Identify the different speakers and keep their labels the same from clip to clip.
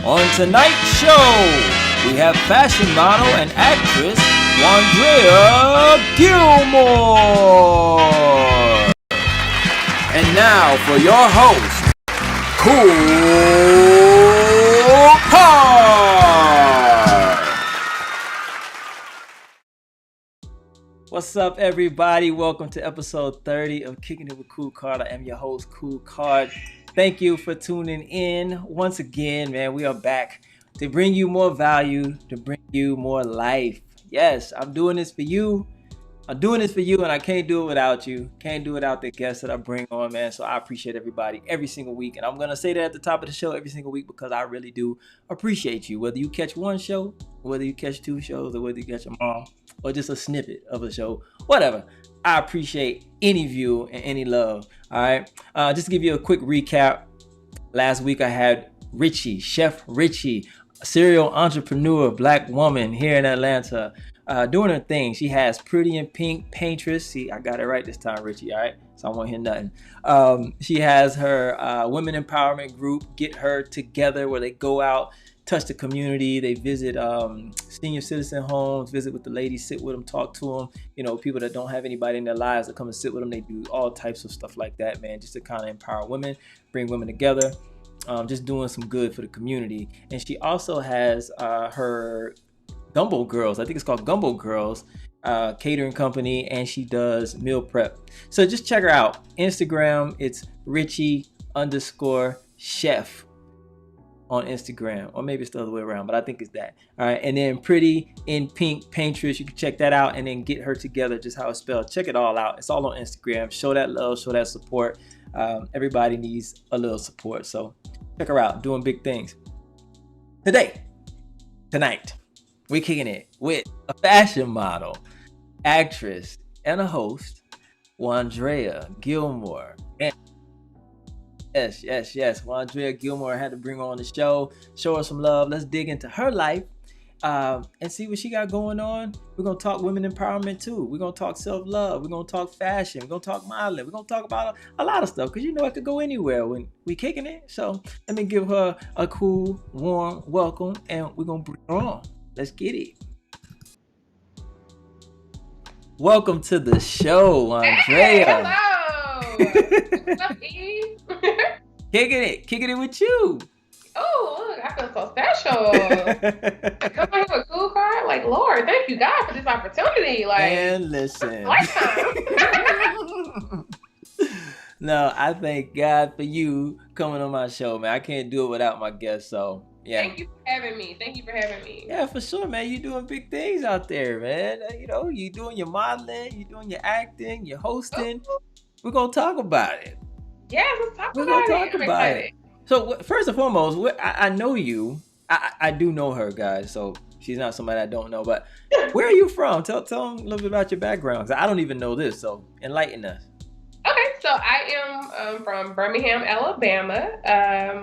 Speaker 1: On tonight's show, we have fashion model and actress Wondrea Gilmore. And now for your host, KoolKard. What's up, everybody? Welcome to episode 30 of Kickin It with KoolKard. I am your host, KoolKard. Thank you for tuning in once again, man. We are back to bring you more value, to bring you more life. Yes, I'm doing this for you. I'm doing this for you, and I can't do it without you. Can't do it without the guests that I bring on, man. So I appreciate everybody every single week. And I'm going to say that at the top of the show every single week because I really do appreciate you. Whether you catch one show, whether you catch two shows, or whether you catch them all, or just a snippet of a show, whatever. I appreciate any view and any love. All right. Just to give you a quick recap. Last week I had Richie, Chef Richie, a serial entrepreneur, black woman here in Atlanta, doing her thing. She has Pretty in Pink Paintress. See, I got it right this time, Richie. All right. So I won't hear nothing. She has her women empowerment group, Get Her Together, where they go out, touch the community. They visit senior citizen homes, visit with the ladies, sit with them, talk to them. You know, people that don't have anybody in their lives that come and sit with them. They do all types of stuff like that, man, just to kind of empower women, bring women together, just doing some good for the community. And she also has her Gumbo Girls. I think it's called Gumbo Girls catering company, and she does meal prep. So just check her out. Instagram, it's Richie_chef. On Instagram, or maybe it's the other way around, but I think it's that. All right, and then Pretty in Pink Paintress, you can check that out, and then Get Her Together, just how it's spelled. Check it all out. It's all on Instagram. Show that love, show that support. Everybody needs a little support, so check her out. Doing big things. Tonight, we're kicking it with a fashion model, actress, and a host, Wondrea Gilmore. And Yes. Wondrea Gilmore had to bring her on the show, show her some love. Let's dig into her life and see what she got going on. We're going to talk women empowerment too. We're going to talk self-love. We're going to talk fashion. We're going to talk modeling. We're going to talk about a lot of stuff because you know it could go anywhere when we kicking it. So let me give her a cool, warm welcome, and we're going to bring her on. Let's get it. Welcome to the show, Wondrea.
Speaker 2: Hey, hello. What's up, Eve?
Speaker 1: Kicking it with you.
Speaker 2: Oh, look, I feel so special. Come on here with KoolKard. Like, Lord, thank you, God, for this opportunity. Like,
Speaker 1: and listen.
Speaker 2: Lifetime.
Speaker 1: No, I thank God for you coming on my show, man. I can't do it without my guests, so yeah.
Speaker 2: Thank you for having me.
Speaker 1: Yeah, for sure, man. You're doing big things out there, man. You know, you're doing your modeling, you're doing your acting, you're hosting.
Speaker 2: Oh.
Speaker 1: We're going to talk about it.
Speaker 2: Yeah, let's talk
Speaker 1: We're
Speaker 2: about
Speaker 1: gonna
Speaker 2: it.
Speaker 1: talk about it. So first and foremost, I know you. I do know her, guys. So she's not somebody I don't know. But where are you from? Tell them a little bit about your background. 'Cause I don't even know this. So enlighten us.
Speaker 2: Okay, so I am from Birmingham, Alabama.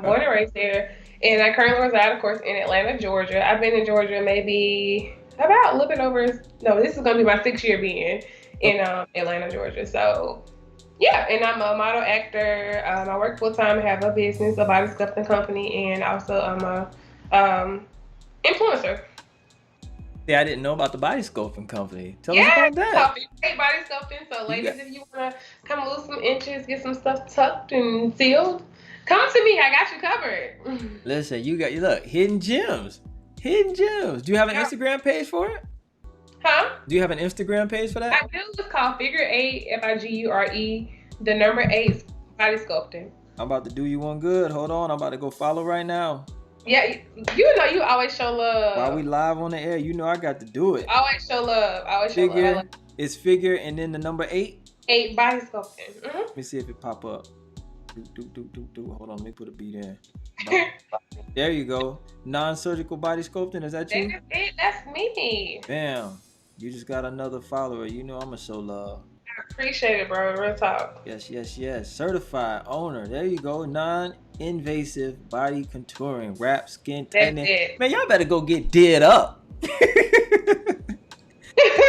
Speaker 2: Born and raised there. And I currently reside, of course, in Atlanta, Georgia. I've been in Georgia maybe about a little bit over. No, this is going to be my 6th year being in Atlanta, Georgia. So yeah, and I'm a model actor. I work full time, have a business, a body sculpting company, and also I'm a influencer.
Speaker 1: Yeah, I didn't know about the body sculpting company. Tell us about that.
Speaker 2: Great body sculpting. So ladies, if you want to come lose some inches, get some stuff tucked and sealed, come to me. I got you covered.
Speaker 1: Listen, look, hidden gems. Do you have an Instagram page for it?
Speaker 2: Huh?
Speaker 1: Do you have an Instagram page for that?
Speaker 2: I do. It's called Figure 8, FIGURE. The number 8 body sculpting.
Speaker 1: I'm about to do you one good. Hold on. I'm about to go follow right now.
Speaker 2: Yeah, you know you always show love.
Speaker 1: While we live on the air, you know I got to do it.
Speaker 2: Always show love.
Speaker 1: Figure. It's figure and then the number 8.
Speaker 2: 8 body sculpting. Mm-hmm.
Speaker 1: Let me see if it pop up. Do. Hold on. Let me put a beat in. There you go. Non-surgical body sculpting. Is that you?
Speaker 2: That is it. That's me.
Speaker 1: Bam. You just got another follower. You know I'm going to show love.
Speaker 2: I appreciate it, bro. Real talk.
Speaker 1: Yes. Certified owner. There you go. Non-invasive body contouring. Wrap, skin tightening.
Speaker 2: That's it.
Speaker 1: Man, y'all better go get did up.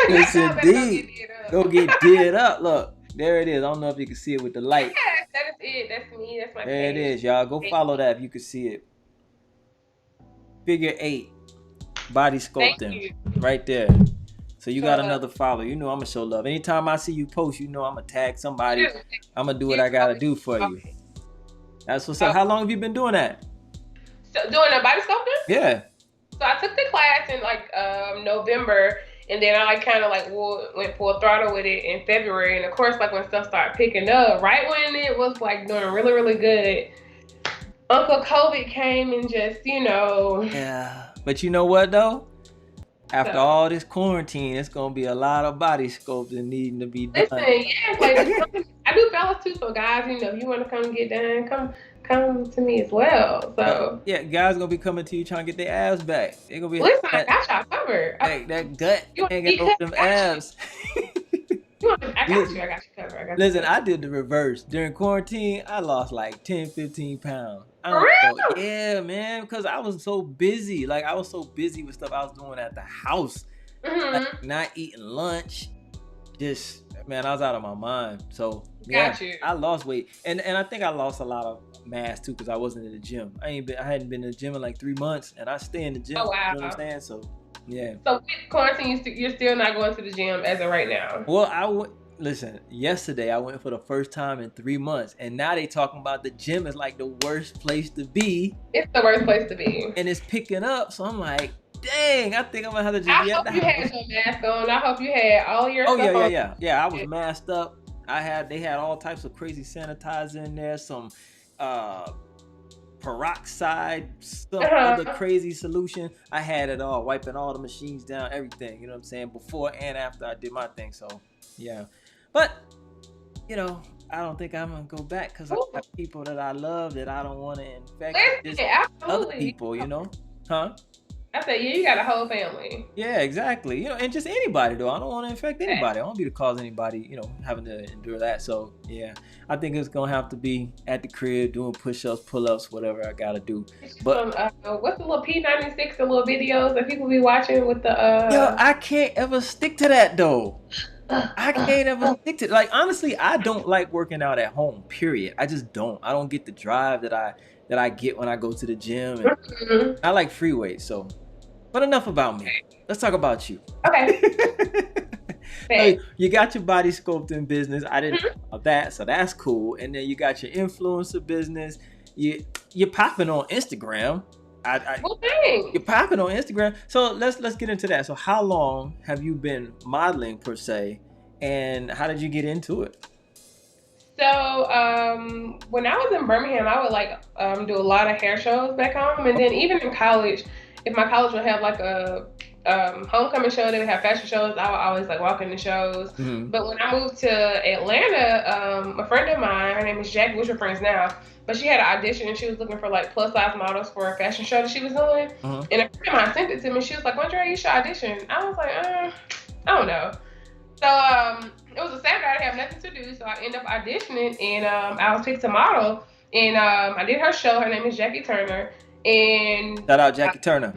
Speaker 1: Yes, indeed. Go get did up. Look, there it is. I don't know if you can see it with the light.
Speaker 2: Yes, that is it. That's me. That's my
Speaker 1: There
Speaker 2: page.
Speaker 1: it is, y'all. Go follow that if you can see it. figure 8 body
Speaker 2: Thank
Speaker 1: sculpting
Speaker 2: you.
Speaker 1: right there. So you
Speaker 2: So,
Speaker 1: got another follower. You know I'm gonna show love. Anytime I see you post, you know I'm gonna tag somebody.
Speaker 2: shoot.
Speaker 1: I'm gonna do what I gotta do for you. That's what's up. How long have you been doing that?
Speaker 2: So doing a body sculpting?
Speaker 1: Yeah.
Speaker 2: So I took the class in like November, and then I like kind of like went full throttle with it in February. And of course, like when stuff started picking up, right when it was like doing really, really good, Uncle COVID came and just,
Speaker 1: Yeah. But you know what though? After all this quarantine, it's gonna be a lot of body sculpting needing to be done.
Speaker 2: Listen, yeah, like I do fellas too. So guys, if you want to come get done, come to me as well. So
Speaker 1: yeah, guys gonna be coming to you trying to get their abs back. They gonna be
Speaker 2: listen, I got y'all covered.
Speaker 1: That gut hanging over them abs.
Speaker 2: I got you covered.
Speaker 1: Listen, I did the reverse. During quarantine, I lost like 10, 15 pounds.
Speaker 2: For real?
Speaker 1: Yeah, man, because I was so busy. Like, I was so busy with stuff I was doing at the house. Like, not eating lunch. Just, man, I was out of my mind. So, yeah, I lost weight. And I think I lost a lot of mass, too, because I wasn't in the gym. I hadn't been in the gym in like 3 months, and I stay in the gym.
Speaker 2: Oh, wow.
Speaker 1: You know what I'm saying? So, yeah.
Speaker 2: So with quarantine, you're still not going to the gym as of right now?
Speaker 1: Well, listen, yesterday I went for the first time in 3 months, and now they talking about the gym is like the worst place to be.
Speaker 2: It's the worst place to be.
Speaker 1: And it's picking up, so I'm like, dang, I think I'm gonna have to just
Speaker 2: I hope you had your mask on. I hope you had all your stuff on.
Speaker 1: Yeah, I was masked up. They had all types of crazy sanitizer in there, some peroxide, some other crazy solution. I had it all, wiping all the machines down, everything, you know what I'm saying, before and after I did my thing. So yeah, but I don't think I'm gonna go back because I have people that I love that I don't want to infect other people, huh?
Speaker 2: I said, yeah, you got a whole family.
Speaker 1: Yeah, exactly. And just anybody though. I don't want to infect anybody. I don't want to be the cause anybody, having to endure that. So yeah, I think it's gonna have to be at the crib doing push-ups, pull-ups, whatever I gotta do. But
Speaker 2: what's the little P96, the little videos that people be watching with the
Speaker 1: Yo, I can't ever stick to that though. I can't ever stick to, like, honestly, I don't like working out at home, period. I just don't. I don't get the drive that I get when I go to the gym. And I like free weights, so. But enough about me. Let's talk about you.
Speaker 2: Okay.
Speaker 1: So you got your body sculpting business. I didn't know about that, so that's cool. And then you got your influencer business. You're popping on Instagram. You're popping on Instagram. So let's get into that. So how long have you been modeling per se, and how did you get into it?
Speaker 2: So when I was in Birmingham, I would do a lot of hair shows back home, and then even in college, if my college would have like a homecoming show, they would have fashion shows. I would always walk in the shows. But when I moved to Atlanta, a friend of mine, her name is Jackie, we're friends now, but she had an audition and she was looking for plus size models for a fashion show that she was doing. And a friend of mine sent it to me. She was like, "Wondrea, you should audition." I was like, I don't know. So it was a Saturday, I didn't have nothing to do, so I ended up auditioning, and I was picked to model, and I did her show. Her name is Jackie Turner, and
Speaker 1: shout out Jackie Turner.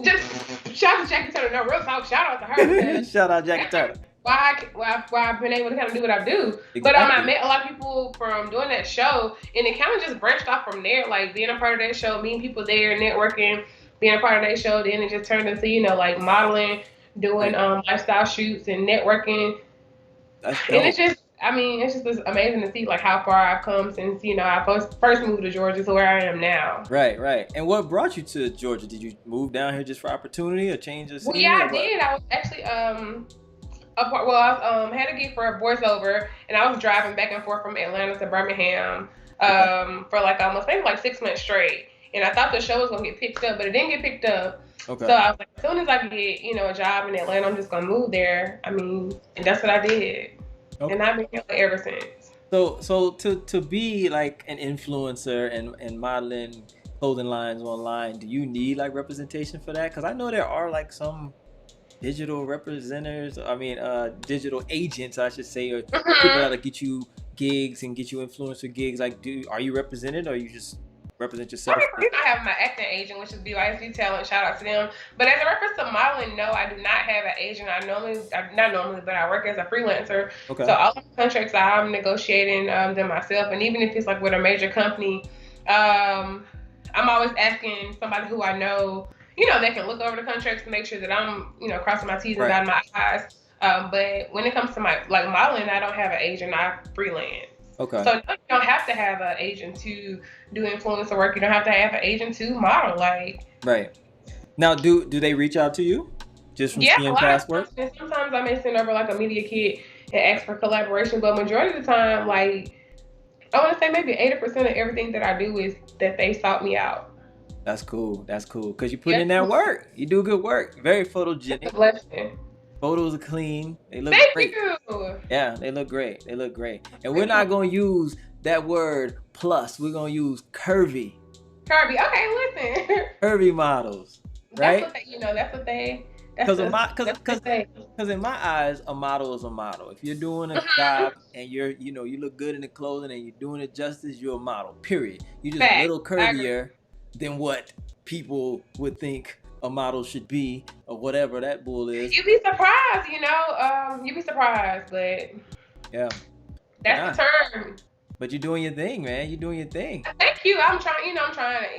Speaker 2: Just shout out to Jackie Turner. No, real talk. Shout out to her.
Speaker 1: Shout out Jackie Turner.
Speaker 2: Why I've been able to kind of do what I do. Exactly. But I met a lot of people from doing that show, and it kind of just branched off from there. Like being a part of that show, meeting people there, networking, being a part of that show. Then it just turned into modeling, doing lifestyle shoots and networking.
Speaker 1: That's dope.
Speaker 2: And it's just amazing to see how far I've come since I first moved to Georgia to where I am now.
Speaker 1: Right. And what brought you to Georgia? Did you move down here just for opportunity or change of
Speaker 2: scenery? Well, yeah, I did. I was actually I had a gig for a voiceover, and I was driving back and forth from Atlanta to Birmingham for almost maybe 6 months straight. And I thought the show was gonna get picked up, but it didn't get picked up.
Speaker 1: Okay.
Speaker 2: So I was like, as soon as I get a job in Atlanta, I'm just gonna move there. And that's what I did. Okay. And I've been here ever since.
Speaker 1: So to be like an influencer and modeling clothing lines online, do you need representation for that? Because I know there are some digital representatives. Digital agents, I should say, or people that'll get you gigs and get you influencer gigs. Are you represented, or you just represent yourself?
Speaker 2: I have my acting agent, which is BYC Talent. Shout out to them. But as a reference to modeling, no, I do not have an agent. But I work as a freelancer.
Speaker 1: Okay.
Speaker 2: So all the contracts I'm negotiating them myself, and even if it's with a major company, I'm always asking somebody who I know, that can look over the contracts to make sure that I'm, crossing my T's and
Speaker 1: Right.
Speaker 2: dotting my I's. But when it comes to my like modeling, I don't have an agent. I freelance.
Speaker 1: Okay.
Speaker 2: So you don't have to have an agent to do influencer work. You don't have to have an agent to model. Like,
Speaker 1: right. Now, do they reach out to you just from
Speaker 2: yeah, a
Speaker 1: seeing
Speaker 2: lot
Speaker 1: past
Speaker 2: of
Speaker 1: work?
Speaker 2: times. And sometimes I may send over like a media kit and ask for collaboration. But majority of the time, like I want to say maybe 80% of everything that I do is that they sought me out.
Speaker 1: That's cool. That's cool. Because you're putting in that work. You do good work. Very photogenic.
Speaker 2: It's a blessing.
Speaker 1: Photos are clean. They look
Speaker 2: Thank
Speaker 1: great.
Speaker 2: you.
Speaker 1: Yeah, they look great. They look great. And we're not going to use that word plus. We're going to use curvy.
Speaker 2: Curvy. Okay, listen.
Speaker 1: Curvy models. Right?
Speaker 2: That's what they.
Speaker 1: Because in my eyes, a model is a model. If you're doing a job and you look good in the clothing and you're doing it justice, you're a model. Period. You're just a little curvier than what people would think a model should be, or whatever that bull is.
Speaker 2: You'd be surprised, you'd be surprised, but
Speaker 1: yeah,
Speaker 2: that's the term.
Speaker 1: But you're doing your thing, man. You're doing your thing.
Speaker 2: Thank you. I'm trying,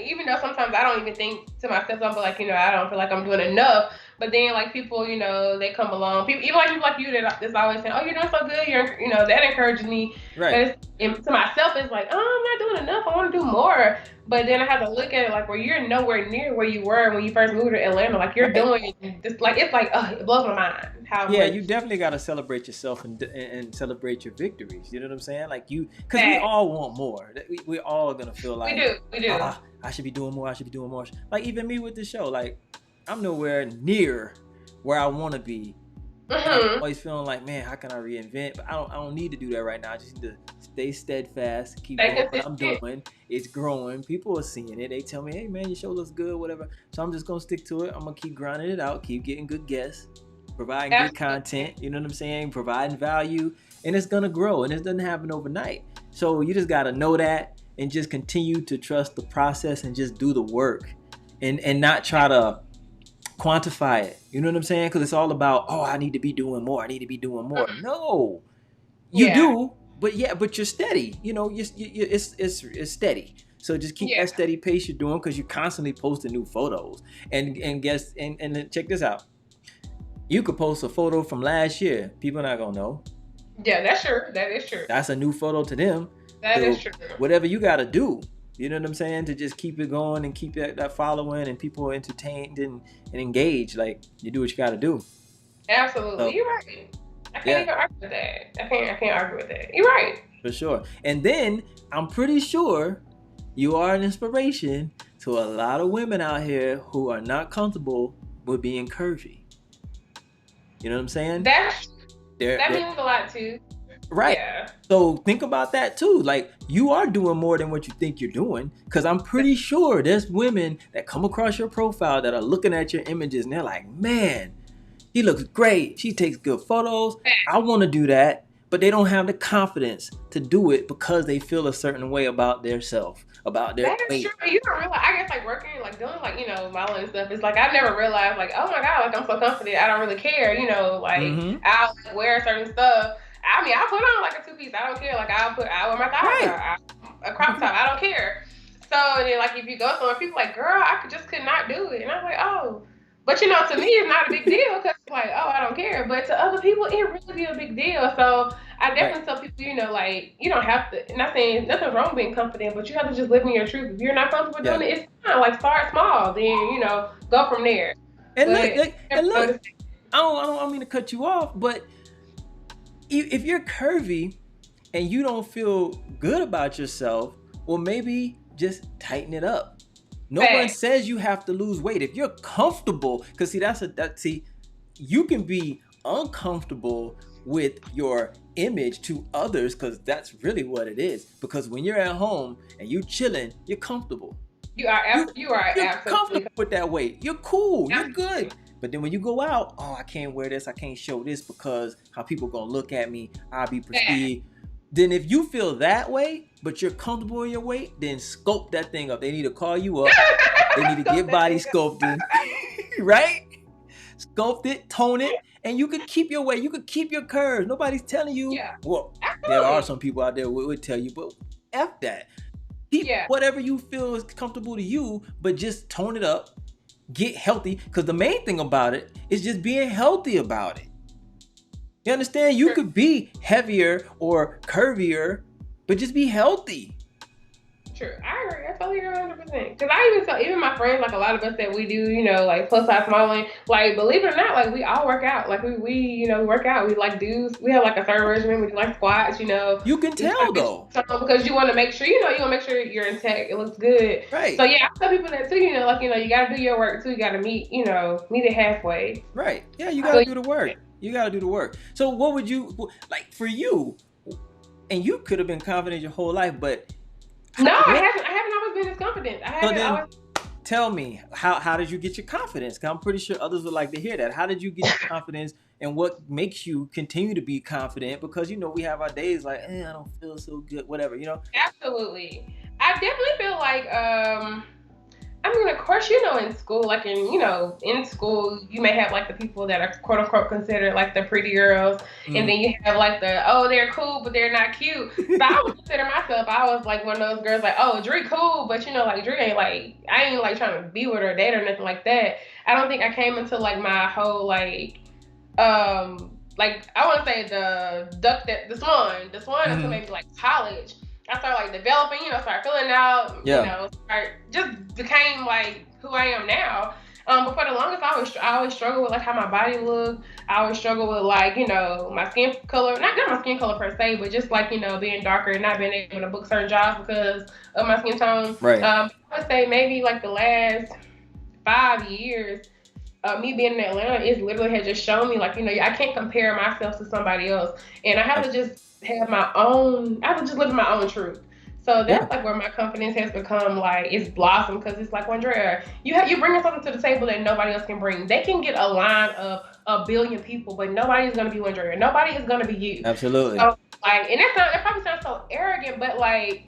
Speaker 2: even though sometimes I don't even think to myself, I'm like, I don't feel like I'm doing enough. But then, like, people, they come along. People, even like people like you that's always saying, "Oh, you're doing so good." That encourages me.
Speaker 1: Right.
Speaker 2: But to myself, it's like, "Oh, I'm not doing enough. I want to do more." But then I have to look at it like, where you're nowhere near where you were when you first moved to Atlanta. Like, you're doing this. Like, it's like, it blows my mind.
Speaker 1: You definitely got to celebrate yourself and celebrate your victories. You know what I'm saying? Like because we all want more. We all gonna feel like
Speaker 2: we do.
Speaker 1: I should be doing more. I should be doing more. Like even me with the show, like I'm nowhere near where I want to be. I'm always feeling like, man, how can I reinvent? But I don't need to do that right now. I just need to stay steadfast, keep doing what I'm doing. It's growing. People are seeing it. They tell me, hey man, your show looks good, whatever. So I'm just gonna stick to it. I'm gonna keep grinding it out, keep getting good guests, providing good content, you know what I'm saying? Providing value, and it's gonna grow, and it doesn't happen overnight. So you just gotta know that and just continue to trust the process and just do the work and not try to quantify it. You know what I'm saying? Because it's all about, I need to be doing more. I need to be doing more. No, you do, but you're steady. It's steady. So just keep that steady pace you're doing, because you're constantly posting new photos. And check this out. You could post a photo from last year. People are not gonna know.
Speaker 2: Yeah, that's true. That is true.
Speaker 1: That's a new photo to them.
Speaker 2: That is true.
Speaker 1: Whatever you gotta do, you know what I'm saying, to just keep it going and keep that following and people entertained and engaged. Like, you do what you gotta do.
Speaker 2: Absolutely, so, you're right. I can't even argue with that. I can't argue with that. You're right.
Speaker 1: For sure. And then I'm pretty sure you are an inspiration to a lot of women out here who are not comfortable with being curvy. You know what I'm saying?
Speaker 2: That means a lot too.
Speaker 1: Right. Yeah. So think about that too. Like, you are doing more than what you think you're doing, because I'm pretty sure there's women that come across your profile that are looking at your images and they're like, man, he looks great. She takes good photos. I want to do that. But they don't have the confidence to do it because they feel a certain way about their self, about their weight.
Speaker 2: That is true. You don't realize, I guess, like working, like doing, like, modeling and stuff. It's like, I never realized, like, oh my God, like, I'm so confident. I don't really care, like, I'll wear certain stuff. I mean, I put on like a 2-piece. I don't care. Like, I wear my thighs out, a crop top. I don't care. So then, like, if you go somewhere, people are like, girl, I could not do it. And I'm like, oh. But, to me, it's not a big deal, because it's like, oh, I don't care. But to other people, it really be a big deal. So I definitely tell people, like, you don't have to, not saying nothing's wrong being confident, but you have to just live in your truth. If you're not comfortable doing it, it's fine. Like, start small, then, go from there.
Speaker 1: And look, I don't mean to cut you off, but if you're curvy and you don't feel good about yourself, well, maybe just tighten it up. No one says you have to lose weight. If you're comfortable, because see, you can be uncomfortable with your image to others, because that's really what it is. Because when you're at home and you chilling, you're comfortable.
Speaker 2: You are absolutely
Speaker 1: comfortable with that weight. You're cool. You're good. But then when you go out, I can't wear this. I can't show this because how people gonna look at me. I'll be perceived. Then if you feel that way, but you're comfortable in your weight, then sculpt that thing up. They need to call you up. They need to get body sculpting, right? Sculpt it, tone it, and you could keep your weight. You could keep your curves. Nobody's telling you.
Speaker 2: Yeah.
Speaker 1: Well, there are some people out there who would tell you, but F that. Keep whatever you feel is comfortable to you, but just tone it up, get healthy. Because the main thing about it is just being healthy about it. You understand? You could be heavier or curvier, but just be healthy.
Speaker 2: True. I agree. I totally agree 100%. Because I even tell, even my friends, like a lot of us that we do, you know, like plus size modeling, like believe it or not, like we all work out. Like we you know, work out. We like we have like a certain regimen. We do like squats, you know.
Speaker 1: You can tell though.
Speaker 2: Because you want to make sure, you know, you want to make sure you're intact. It looks good.
Speaker 1: Right.
Speaker 2: So yeah, I tell people that too, you know, like, you know, you got to do your work too. You got to meet it halfway.
Speaker 1: Right. Yeah, you got to do the work. You got to do the work. So what would you, like for you, and you could have been confident your whole life, but
Speaker 2: no, I haven't always been this confident.
Speaker 1: Tell me, how did you get your confidence? Because I'm pretty sure others would like to hear that. How did you get your confidence, and what makes you continue to be confident? Because, you know, we have our days like, I don't feel so good, whatever, you know?
Speaker 2: Absolutely. I definitely feel like, I mean, of course, you know, in school, like in school, you may have like the people that are quote unquote considered like the pretty girls. And then you have like they're cool, but they're not cute. But I would consider myself, I was like one of those girls like, oh, Dre cool, but you know, like Dre ain't like, I ain't like trying to be with her or date or nothing like that. I don't think I came into like my whole like I want to say the swan until maybe like college. I started like developing, you know, started filling out, you know, just became like who I am now. But for the longest, I always struggled with like how my body looked. I always struggled with like, you know, my skin color, not my skin color per se, but just like, you know, being darker and not being able to book certain jobs because of my skin tone.
Speaker 1: Right.
Speaker 2: I would say maybe like the last 5 years, me being in Atlanta is literally has just shown me like, you know, I can't compare myself to somebody else, and I have to just have my own. I have to just live in my own truth. So that's like where my confidence has become like it's blossomed, because it's like, Wondrea, you bring something to the table that nobody else can bring. They can get a line of a billion people, but nobody is gonna be Wondrea. Nobody is gonna be you.
Speaker 1: Absolutely.
Speaker 2: So like, and that probably sounds so arrogant, but like,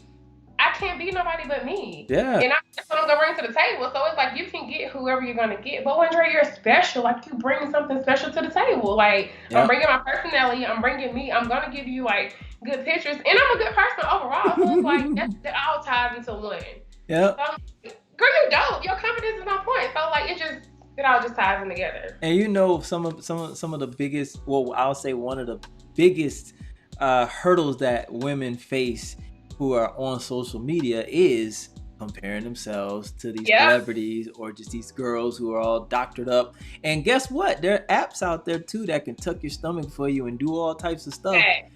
Speaker 2: I can't be nobody but me.
Speaker 1: Yeah.
Speaker 2: And that's what I'm gonna bring to the table. So it's like you can get whoever you're gonna get, but Wondrea, you're special. Like, you bring something special to the table. Like, I'm bringing my personality. I'm bringing me. I'm gonna give you like good pictures, and I'm a good person overall. So it's like that all ties into one.
Speaker 1: Yeah.
Speaker 2: So, girl, you're dope. Your confidence is on point. So like, it all just ties in together.
Speaker 1: And you know, some of the biggest, well, I'll say one of the biggest hurdles that women face who are on social media is comparing themselves to these celebrities or just these girls who are all doctored up. And guess what? There are apps out there too that can tuck your stomach for you and do all types of stuff.
Speaker 2: Okay.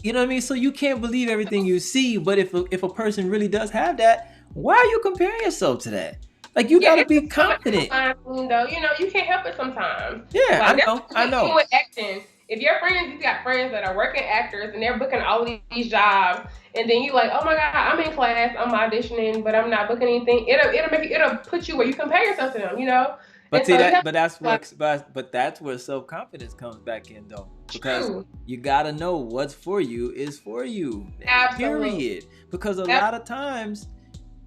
Speaker 1: You know what I mean? So you can't believe everything you see, but if a person really does have that, why are you comparing yourself to that? Like, you gotta be confident.
Speaker 2: Though, you know, you can't help it sometimes.
Speaker 1: Yeah,
Speaker 2: like,
Speaker 1: I know.
Speaker 2: With acting, if you've got friends that are working actors and they're booking all of these jobs, and then you like, oh my God, I'm in class, I'm auditioning, but I'm not booking anything. It'll put you where you compare yourself to them, you know.
Speaker 1: But that's where self-confidence comes back in, though, because you gotta know what's for you is for you.
Speaker 2: Absolutely.
Speaker 1: Period. Because a lot of times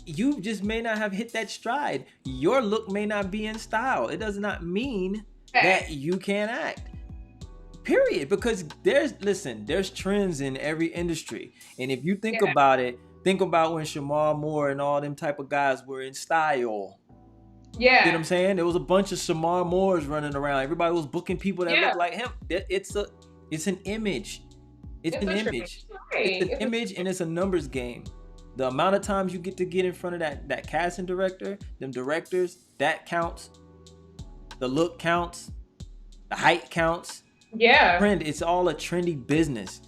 Speaker 1: you just may not have hit that stride. Your look may not be in style. It does not mean that you can't act. Period. Because there's trends in every industry. And if you think about it, think about when Shamar Moore and all them type of guys were in style.
Speaker 2: Yeah.
Speaker 1: You know what I'm saying? There was a bunch of Shamar Moores running around. Everybody was booking people that look like him. It's an image. It's an image. It's an image, and it's a numbers game. The amount of times you get in front of that casting director, them directors, that counts. The look counts. The height counts.
Speaker 2: Yeah.
Speaker 1: Trend. It's all a trendy business.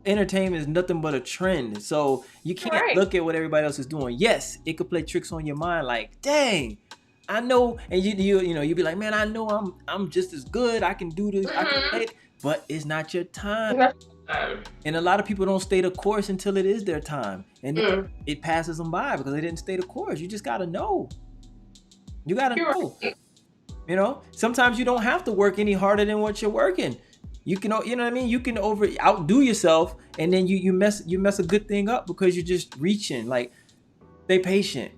Speaker 1: Entertainment is nothing but a trend. So you can't look at what everybody else is doing. Yes, it could play tricks on your mind. Like, dang, I know, and you be like, man, I know I'm just as good. I can do this. I can play it, but it's not your time. And a lot of people don't stay the course until it is their time, and it passes them by because they didn't stay the course. You just gotta know. You gotta know. You know, sometimes you don't have to work any harder than what you're working. You can, you know what I mean? You can outdo yourself, and then you mess a good thing up because you're just reaching. Like, stay patient.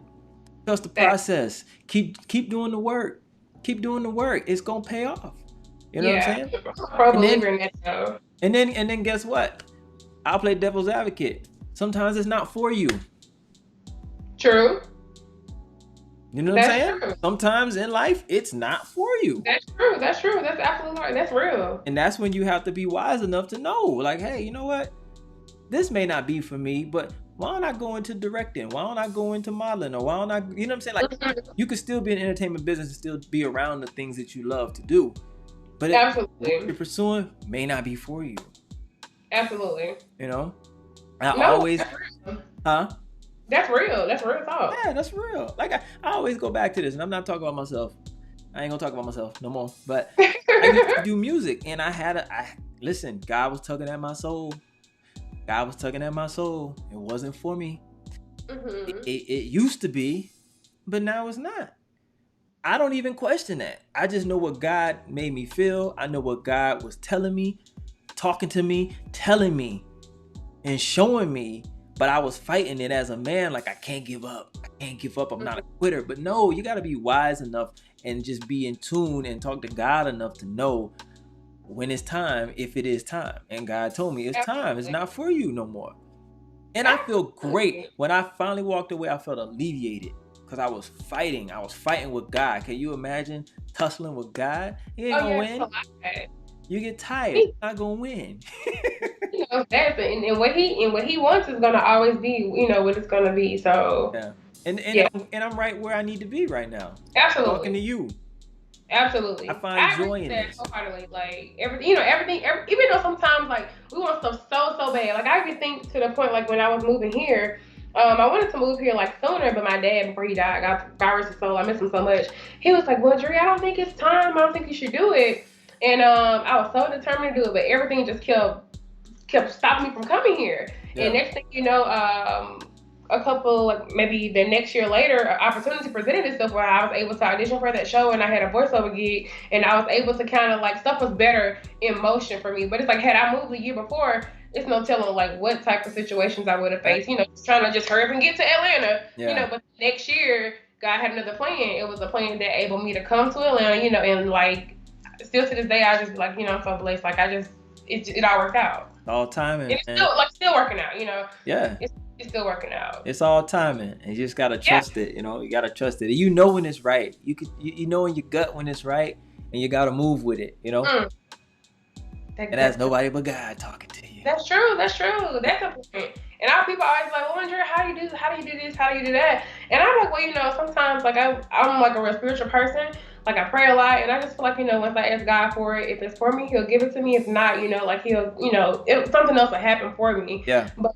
Speaker 1: Trust the process. Keep doing the work. Keep doing the work. It's gonna pay off. You know what I'm saying? And then guess what? I'll play devil's advocate. Sometimes it's not for you.
Speaker 2: True.
Speaker 1: You know what I'm saying? True. Sometimes in life, it's not for you.
Speaker 2: That's true. That's true. That's absolutely right. That's real.
Speaker 1: And that's when you have to be wise enough to know, like, hey, you know what? This may not be for me, but why don't I go into directing? Why don't I go into modeling? Or why don't I, you know what I'm saying? Like, you could still be in entertainment business and still be around the things that you love to do. But what you're pursuing may not be for you.
Speaker 2: Absolutely.
Speaker 1: You know? Always, huh?
Speaker 2: That's real. That's real talk.
Speaker 1: Yeah, that's real. Like, I always go back to this, and I'm not talking about myself. I ain't gonna talk about myself no more. But I used to do music, and listen, God was tugging at my soul. God was tugging at my soul. It wasn't for me. Mm-hmm. It used to be, but now it's not. I don't even question that. I just know what God made me feel. I know what God was telling me, talking to me, telling me, and showing me. But I was fighting it as a man, like, I can't give up. I can't give up. I'm not a quitter. But no, you got to be wise enough and just be in tune and talk to God enough to know when it's time, if it is time. And God told me it's time. It's not for you no more. And I feel great. When I finally walked away, I felt alleviated because I was fighting. I was fighting with God. Can you imagine tussling with God? You ain't going to win. You get tired. You're not going to win.
Speaker 2: You know, that's it. And what he wants is going to always be, you know, what it's going to be. So
Speaker 1: yeah. And I'm right where I need to be right now.
Speaker 2: Absolutely.
Speaker 1: Talking to you.
Speaker 2: Absolutely.
Speaker 1: I find joy in this.
Speaker 2: Wholeheartedly. Like, everything, even though sometimes, like, we want stuff so bad. Like, I even think to the point, like, when I was moving here, I wanted to move here, like, sooner, but my dad, before he died, got virus of soul. I miss him so much. He was like, well, Dre, I don't think it's time. I don't think you should do it. And I was so determined to do it, but everything just kept stopping me from coming here. Yeah. And next thing you know, a couple, like maybe the next year later, an opportunity presented itself where I was able to audition for that show, and I had a voiceover gig, and I was able to kind of, like, stuff was better in motion for me. But it's like, had I moved the year before, it's no telling, like, what type of situations I would have faced, you know, just trying to just hurry up and get to Atlanta, you know. But next year, God had another plan. It was a plan that enabled me to come to Atlanta, you know, and, like, still to this day, I just be like, you know, I'm so blessed. Like, it all worked out.
Speaker 1: All timing.
Speaker 2: It's still working out, you know.
Speaker 1: Yeah.
Speaker 2: It's still working out.
Speaker 1: It's all timing, and you just gotta trust it. You know, you gotta trust it. You know when it's right. You know in your gut when it's right, and you gotta move with it. You know. And that's nobody but God talking to you.
Speaker 2: That's true. That's a point. And our people always like, well, Andrea, how do you do this? How do you do this? How do you do that? And I'm like, well, you know, sometimes, like, I'm like a real spiritual person. Like, I pray a lot, and I just feel like, you know, once I ask God for it, if it's for me, he'll give it to me. If not, you know, like, he'll, you know, something else will happen for me.
Speaker 1: Yeah.
Speaker 2: But,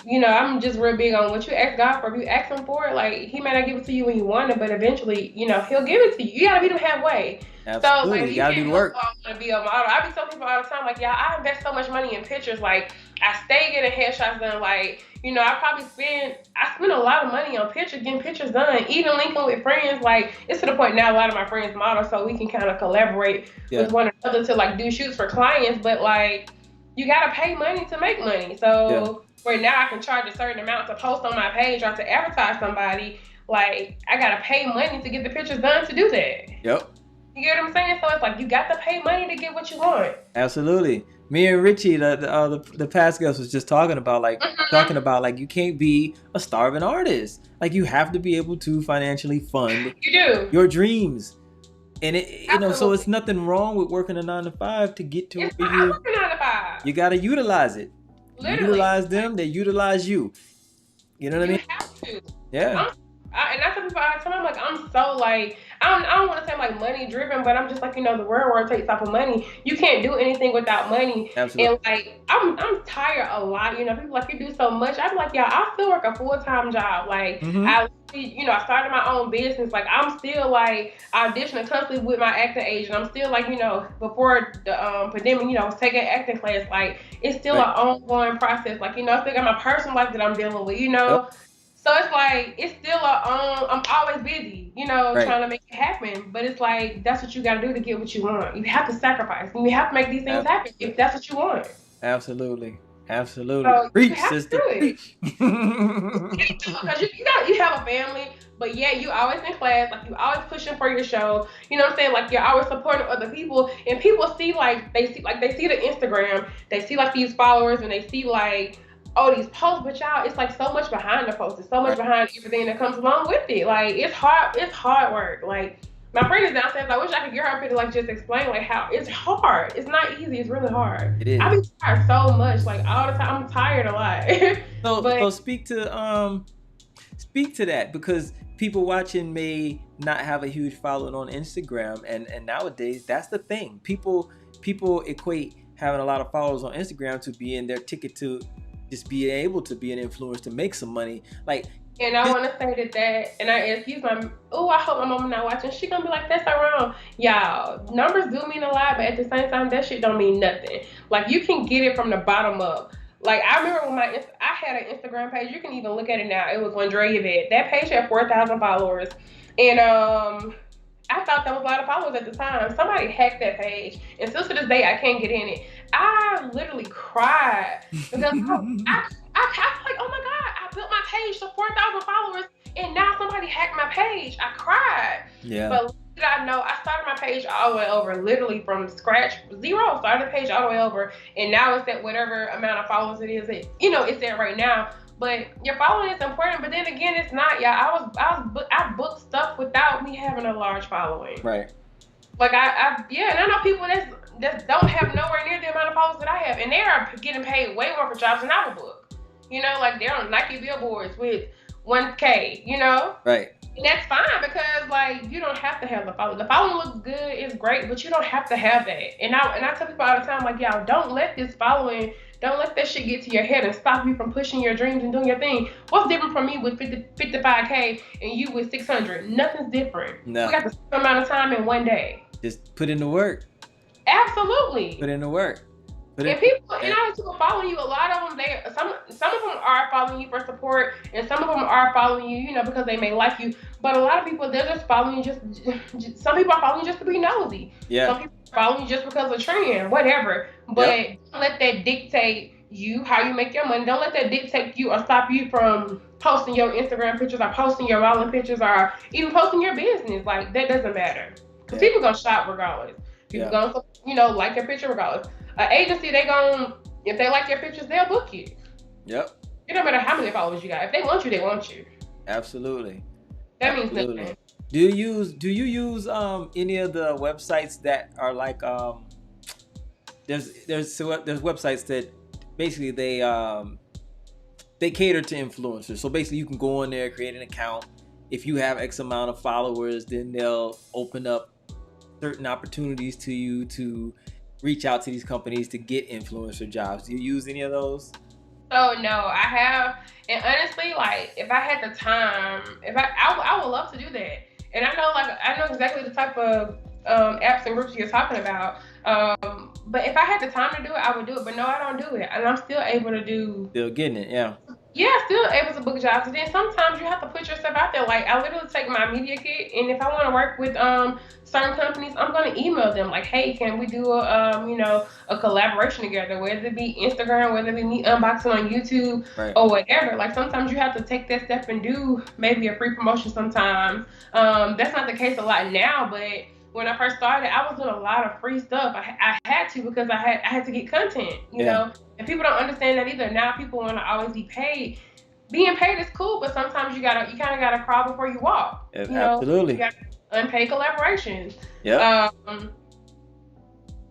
Speaker 2: you know, I'm just real big on what you ask God for. If you ask him for it, like, he may not give it to you when you want it, but eventually, you know, he'll give it to you. You gotta meet him halfway.
Speaker 1: Absolutely. So, like,
Speaker 2: you
Speaker 1: gotta do the work.
Speaker 2: I want to be a model. I be telling people all the time, like, y'all, I invest so much money in pictures. Like, I stay getting headshots done. Like, you know, I spend a lot of money on pictures, getting pictures done, even linking with friends. Like, it's to the point now a lot of my friends model, so we can kind of collaborate with one another to, like, do shoots for clients. But, like, you gotta pay money to make money. So where now I can charge a certain amount to post on my page or to advertise somebody, like, I gotta pay money to get the pictures done to do that.
Speaker 1: Yep.
Speaker 2: You get what I'm saying? So it's like, you got to pay money to get what you want.
Speaker 1: Absolutely. Me and Richie, the past guest was just talking about, like, you can't be a starving artist. Like, you have to be able to financially fund your dreams. And you know, so it's nothing wrong with working a 9-to-5 to get to where you.
Speaker 2: Working 9-to-5.
Speaker 1: You gotta utilize it.
Speaker 2: Literally.
Speaker 1: Utilize them, they utilize you. You know what I mean?
Speaker 2: You have to.
Speaker 1: Yeah.
Speaker 2: And I tell people all the time, I'm like, I'm so, like, I don't want to say I'm, like, money driven, but I'm just like, you know, the world takes off of money. You can't do anything without money.
Speaker 1: Absolutely.
Speaker 2: And, like, I'm tired a lot. You know, people like, you do so much. I'm like, y'all, I still work a full-time job. Like, I started my own business. Like, I'm still, like, auditioning constantly with my acting agent. I'm still, like, you know, before the pandemic, you know, I was taking acting class. Like, it's still an ongoing process. Like, you know, I still got my personal life that I'm dealing with, you know. Yep. So it's like, it's still I'm always busy, you know, trying to make it happen. But it's like, that's what you got to do to get what you want. You have to sacrifice. And you have to make these things happen if that's what you want.
Speaker 1: Absolutely.
Speaker 2: So
Speaker 1: preach, sister. Preach.
Speaker 2: Because you have a family, but yeah, you always in class. Like, you always pushing for your show. You know what I'm saying? Like, you're always supporting other people. And people see, like, they see the Instagram. They see, like, these followers, and they see, like, all these posts, but y'all, it's like so much behind the post. It's so much
Speaker 1: Right.
Speaker 2: behind everything that comes along with it. Like it's hard. It's hard work. Like my friend is downstairs. I wish I could get her up here to like just explain like how it's hard. It's not easy. It's really hard.
Speaker 1: It
Speaker 2: I
Speaker 1: is.
Speaker 2: be tired so much, like all the time. I'm tired a lot.
Speaker 1: So
Speaker 2: But
Speaker 1: speak to that, because people watching may not have a huge following on Instagram, and nowadays that's the thing. People equate having a lot of followers on Instagram to being their ticket to just being able to be an influencer to make some money. Like,
Speaker 2: and I want to say and I excuse my, oh, I hope my mama not watching. She gonna be like, that's so wrong. Y'all, numbers do mean a lot, but at the same time, that shit don't mean nothing. Like, you can get it from the bottom up. Like, I remember when I had an Instagram page. You can even look at it now. It was Wondrea Vet. That page had 4,000 followers. And, I thought that was a lot of followers at the time. Somebody hacked that page, and still to this day, I can't get in it. I literally cried because I like, oh my god, I built my page to 4,000 followers, and now somebody hacked my page. I cried.
Speaker 1: yeah.
Speaker 2: But little did I know, I started my page all the way over, literally from scratch, zero. Started the page all the way over, and now it's at whatever amount of followers it is. It's at right now. But your following is important, but then again, it's not. Yeah, I booked stuff without me having a large following.
Speaker 1: Right.
Speaker 2: Like yeah, and I know people that don't have nowhere near the amount of followers that I have, and they are getting paid way more for jobs than I would book. Like they're on Nike billboards with 1K.
Speaker 1: Right.
Speaker 2: And that's fine, because like you don't have to have the following. The following looks good, it's great, but you don't have to have that. And I tell people all the time, like, y'all, don't let that shit get to your head and stop you from pushing your dreams and doing your thing. What's different from me with 55K and you with 600? Nothing's different.
Speaker 1: No.
Speaker 2: We got the same amount of time in one day.
Speaker 1: Just put in the work.
Speaker 2: Absolutely.
Speaker 1: Put in the work.
Speaker 2: And people, people following you. A lot of them, some of them are following you for support, and some of them are following you, because they may like you. But a lot of people, they're just following you some people are following you just to be nosy.
Speaker 1: Yeah.
Speaker 2: Some people are following you just because of trend, whatever. But don't let that dictate you, how you make your money. Don't let that dictate you or stop you from posting your Instagram pictures or posting your modeling pictures or even posting your business. Like, that doesn't matter. Because people gonna shop regardless. People gonna, like your picture regardless. An agency, if they like your pictures, they'll book you.
Speaker 1: Yep.
Speaker 2: It don't matter how many followers you got. If they want you, they want you.
Speaker 1: Absolutely.
Speaker 2: That means nothing.
Speaker 1: Do you use any of the websites that are like there's websites that basically they cater to influencers. So basically you can go on there, create an account. If you have X amount of followers, then they'll open up certain opportunities to you to reach out to these companies to get influencer jobs. Do you use any of those?
Speaker 2: So no, I have, and honestly, like if I had the time, I would love to do that. And I know exactly the type of apps and groups you're talking about. But if I had the time to do it, I would do it. But no, I don't do it, and I'm still able to do.
Speaker 1: Still getting it, yeah.
Speaker 2: Yeah, still able to book jobs. And then sometimes you have to put yourself out there. Like I literally take my media kit, and if I want to work with certain companies, I'm gonna email them like, hey, can we do a collaboration together? Whether it be Instagram, whether it be me unboxing on YouTube,
Speaker 1: right,
Speaker 2: or whatever. Like sometimes you have to take that step and do maybe a free promotion. Sometimes that's not the case a lot now, but when I first started, I was doing a lot of free stuff. I had to, because I had to get content, you know. And people don't understand that either. Now people want to always be paid. Being paid is cool, but sometimes you kind of gotta crawl before you walk.
Speaker 1: Absolutely.
Speaker 2: You got unpaid collaborations.
Speaker 1: Yeah.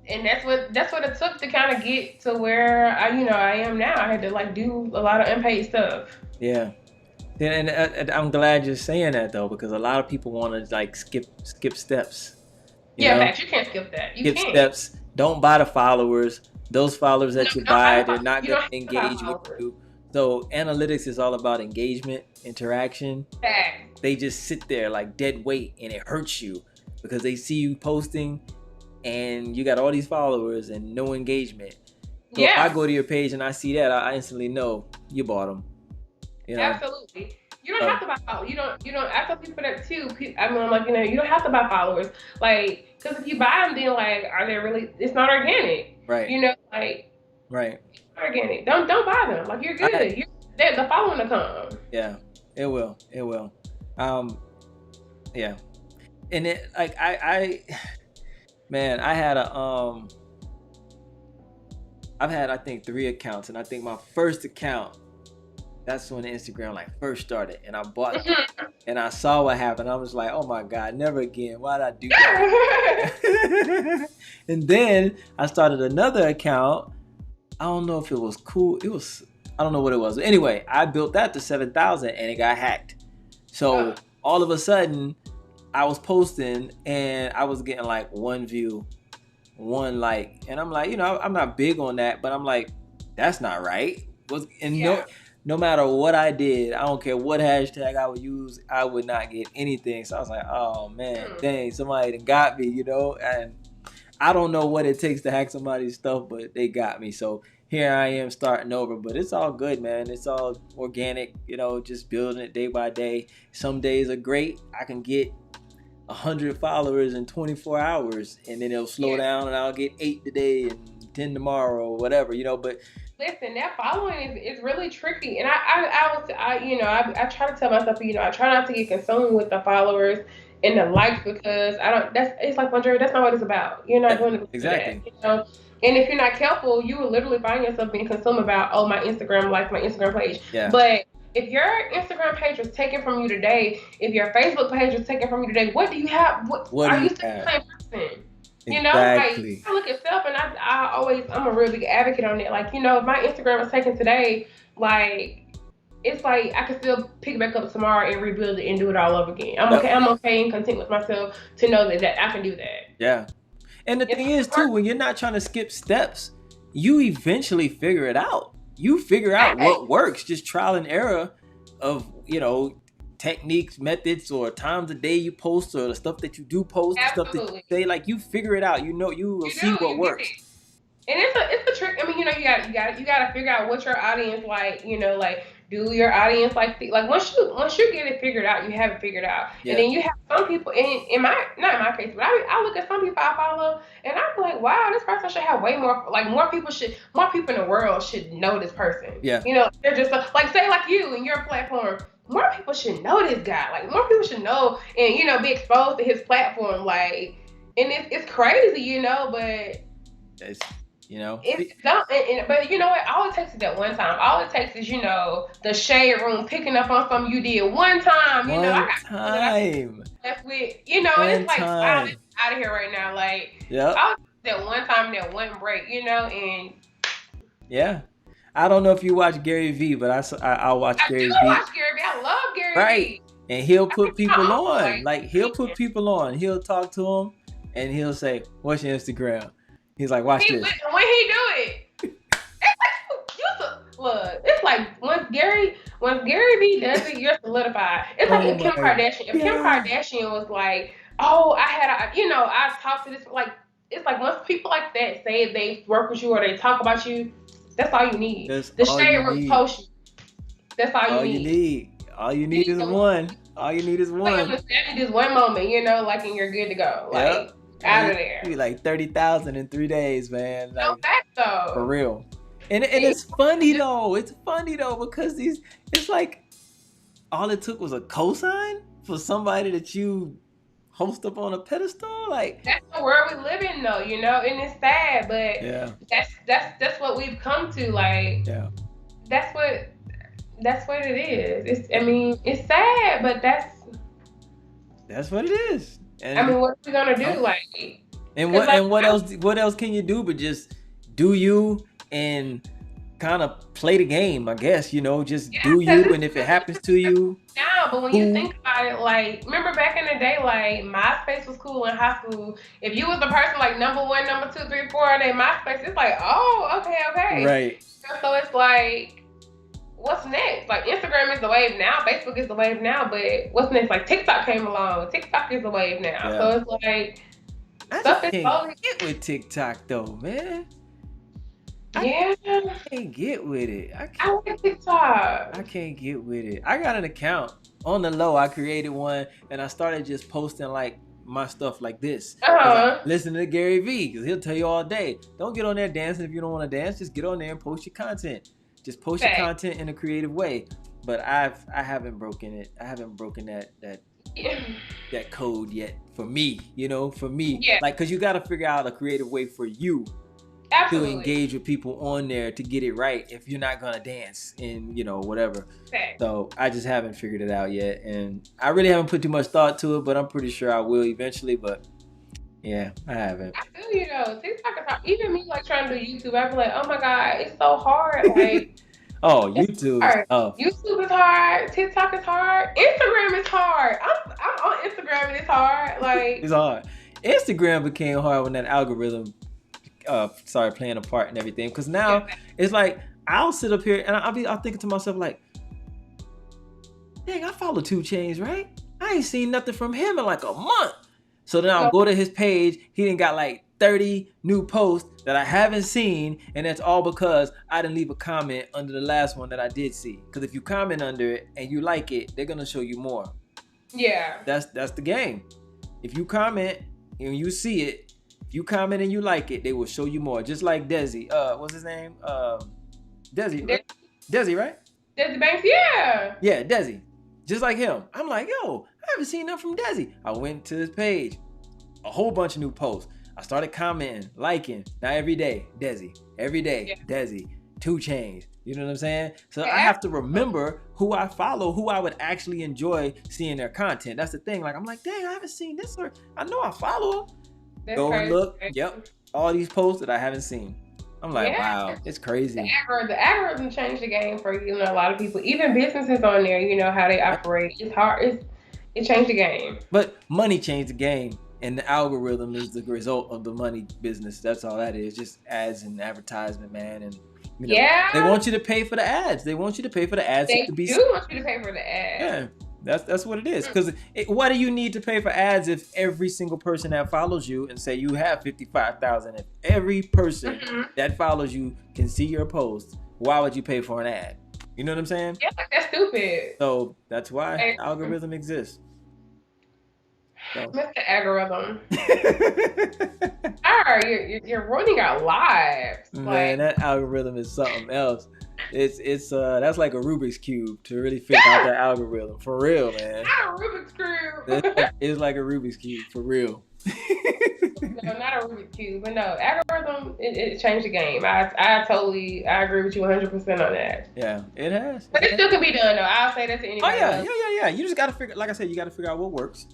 Speaker 2: And that's what it took to kind of get to where I am now. I had to like do a lot of unpaid stuff.
Speaker 1: Yeah. And I'm glad you're saying that though, because a lot of people want to like skip steps.
Speaker 2: Facts. You can't skip that. You
Speaker 1: can't. Steps. Don't buy the followers. Those followers that you buy, they're not going to engage with you. So analytics is all about engagement, interaction.
Speaker 2: Facts.
Speaker 1: They just sit there like dead weight, and it hurts you because they see you posting and you got all these followers and no engagement. So if I go to your page and I see that, I instantly know you bought them.
Speaker 2: Absolutely. You don't have to buy followers. You don't. I tell people that too. I mean, like, you don't have to buy followers. Like, because if you buy them, then like, are they really? It's not organic.
Speaker 1: Right.
Speaker 2: Like.
Speaker 1: Right.
Speaker 2: It's not organic. Don't buy them. Like, you're good. The following to come.
Speaker 1: Yeah, it will. It will. Yeah. And it like I had a I've had, I think, 3 accounts, and I think my first account, that's when Instagram like first started, and I bought them, and I saw what happened. I was like, oh my God, never again. Why did I do that? And then I started another account. I don't know if it was cool. I don't know what it was. But anyway, I built that to 7,000 and it got hacked. So all of a sudden, I was posting and I was getting like 1 view, 1 like, and I'm like, I'm not big on that, but I'm like, that's not right. No matter what I did, I don't care what hashtag I would use, I would not get anything. So I was like, oh man, dang, somebody done got me, and I don't know what it takes to hack somebody's stuff, but they got me. So here I am starting over, but it's all good, man. It's all organic, just building it day by day. Some days are great. I can get 100 followers in 24 hours, and then it'll slow down and I'll get 8 today and 10 tomorrow or whatever, but
Speaker 2: listen, that following is really tricky, and I try to tell myself, I try not to get consumed with the followers and the likes, because it's like, Wondrea, that's not what it's about. You're not doing it
Speaker 1: exactly.
Speaker 2: That, and if you're not careful, you will literally find yourself being consumed about, oh, my Instagram likes, my Instagram page.
Speaker 1: Yeah.
Speaker 2: But if your Instagram page was taken from you today, if your Facebook page was taken from you today, what do you have? What are you still the same person?
Speaker 1: Exactly.
Speaker 2: Like, I look at stuff, and I'm a real big advocate on it. Like, if my Instagram was taken today, like, it's like I can still pick it back up tomorrow and rebuild it and do it all over again. I'm okay and content with myself to know that I can do that.
Speaker 1: Yeah. And the thing is too, when you're not trying to skip steps, you eventually figure it out. You figure out what works, just trial and error of, techniques, methods, or times a day you post, or the stuff that you do post, the stuff that you say, like, you figure it out. You will see what works.
Speaker 2: And it's a trick. I mean, you gotta figure out what your audience like. Like, do your audience like once you get it figured out, you have it figured out. Yeah. And then you have some people not in my case, but I look at some people I follow, and I'm like, wow, this person should have way more. Like, more people in the world should know this person.
Speaker 1: Yeah.
Speaker 2: They're just like, say, like, you and your platform. More people should know this guy. Like, more people should know and be exposed to his platform. Like, and it's crazy, but
Speaker 1: it's
Speaker 2: dumb. But you know what? All it takes is that one time. All it takes is the shade room picking up on something you did one time. I got
Speaker 1: time.
Speaker 2: Left with and it's like, wow, it's out of here right now. Like, all that one time, that one break, and
Speaker 1: yeah. I don't know if you watch Gary V, but I watch Gary V.
Speaker 2: I watch Gary V. I love Gary V.
Speaker 1: Right. And he'll put people on. Like, he'll put people on. He'll talk to them, and he'll say, what's your Instagram? He's like, watch this.
Speaker 2: When he do it, look, it's like once Gary V does it, you're solidified. It's like if Kim Kardashian. If Kim Kardashian was like, oh, I talked to this, like, it's like once people like that say they work with you or they talk about you, that's all you need. The shade room post you. That's all you need.
Speaker 1: All you need is one. All you need is one.
Speaker 2: Like, understand this one moment, like, and you're good to go. Like, out of there.
Speaker 1: You be like 30,000 in 3 days, man. Like,
Speaker 2: no fact though.
Speaker 1: For real. And it's funny though. It's funny though, because it's like all it took was a cosign for somebody that you host up on a pedestal. Like,
Speaker 2: that's the world we live in though, and it's sad, but that's what we've come to. Like, that's what it is. It's sad, but that's
Speaker 1: what it is. And,
Speaker 2: what are we gonna do? Like,
Speaker 1: and what else can you do but just do you and kind of play the game, I guess, just do you, and if it happens to you.
Speaker 2: Now, but when you think about it, like, remember back in the day, like, MySpace was cool in high school. If you was the person like number 1, number 2, 3, 4 on their MySpace, it's like, oh, okay.
Speaker 1: Right.
Speaker 2: So it's like, what's next? Like, Instagram is the wave now, Facebook is the wave now, but what's next? Like, TikTok came along. TikTok is the wave now. So it's like,
Speaker 1: I can't get with TikTok though, man. I can't get with it.
Speaker 2: I like TikTok.
Speaker 1: I can't get with it. I got an account on the low. I created one, and I started just posting like my stuff like this. Listen to Gary V, because he'll tell you all day, don't get on there dancing if you don't want to dance. Just get on there and post your content. Just post your content in a creative way. But I haven't broken it. I haven't broken that code yet for me. For me, like, because you got to figure out a creative way for you to
Speaker 2: Absolutely.
Speaker 1: engage with people on there to get it right if you're not gonna dance and whatever.
Speaker 2: Okay.
Speaker 1: So I just haven't figured it out yet, and I really haven't put too much thought to it, but I'm pretty sure I will eventually. But yeah, I haven't.
Speaker 2: I feel you though. TikTok is hard. Even me like trying to do YouTube, I be like, oh my God, it's so hard. Like
Speaker 1: Oh,
Speaker 2: it's
Speaker 1: YouTube is
Speaker 2: hard.
Speaker 1: tough.
Speaker 2: YouTube is hard. TikTok is hard. Instagram is hard. I'm on Instagram and it's hard. Like
Speaker 1: It's hard. Instagram became hard when that algorithm started playing a part and everything. Because now it's like I'll sit up here and I'll thinking to myself like, dang, I follow 2 Chainz, right? I ain't seen nothing from him in like a month. So then I'll go to his page. He done got like 30 new posts that I haven't seen, and that's all because I didn't leave a comment under the last one that I did see. Because if you comment under it and you like it, they're gonna show you more.
Speaker 2: yeah.
Speaker 1: That's the game. If you comment and you see it, if you comment and you like it, they will show you more. Just like Desi. What's his name? Desi. Desi, right?
Speaker 2: Desi Banks, yeah.
Speaker 1: Yeah, Desi. Just like him. I'm like, yo, I haven't seen nothing from Desi. I went to his page. A whole bunch of new posts. I started commenting, liking. Now every day, Desi. Every day, Desi. 2 Chainz. You know what I'm saying? So I have to remember who I follow, who I would actually enjoy seeing their content. That's the thing. Like, I'm like, dang, I haven't seen this. Or I know I follow him.
Speaker 2: That's
Speaker 1: Go
Speaker 2: crazy.
Speaker 1: and look. Yep. All these posts that I haven't seen. I'm like, wow, it's crazy.
Speaker 2: The algorithm changed the game for a lot of people. Even businesses on there, how they operate. It's hard. It changed the game.
Speaker 1: But money changed the game, and the algorithm is the result of the money business. That's all that is. Just ads and advertisement, man. And they want you to pay for the ads. They want you to pay for the ads.
Speaker 2: They do want you to pay for the ads.
Speaker 1: Yeah. That's what it is. Because why do you need to pay for ads if every single person that follows you, and say you have 55,000, if every person that follows you can see your post, why would you pay for an ad? You know what I'm saying?
Speaker 2: Yeah, that's stupid.
Speaker 1: So that's why algorithm exists. So.
Speaker 2: Mr. Algorithm. You're ruining our lives.
Speaker 1: Man, that algorithm is something else. It's that's like a Rubik's Cube to really figure out that algorithm. For real, man.
Speaker 2: Not a Rubik's Cube.
Speaker 1: It's like a Rubik's Cube, for real.
Speaker 2: No, not a Rubik's Cube, but no, algorithm, it changed the game. I agree with you 100% on that.
Speaker 1: Yeah, it has.
Speaker 2: But it still can be done though. I'll say that to anybody.
Speaker 1: Oh yeah. You just gotta figure, like I said, you gotta figure out what works.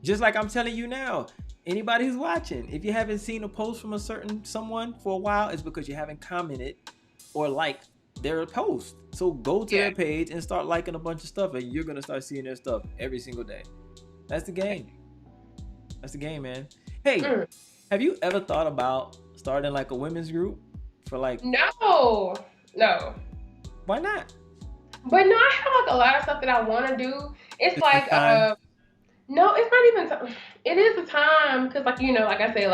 Speaker 1: Just like I'm telling you now, anybody who's watching, if you haven't seen a post from someone for a while, it's because you haven't commented or liked their post. So go to their page and start liking a bunch of stuff, and you're gonna start seeing their stuff every single day. That's the game. That's the game, man. Hey, have you ever thought about starting like a women's group for like?
Speaker 2: No.
Speaker 1: Why not?
Speaker 2: But no, I have like a lot of stuff that I want to do. It's like no, it's not even. It is a time because, like I said,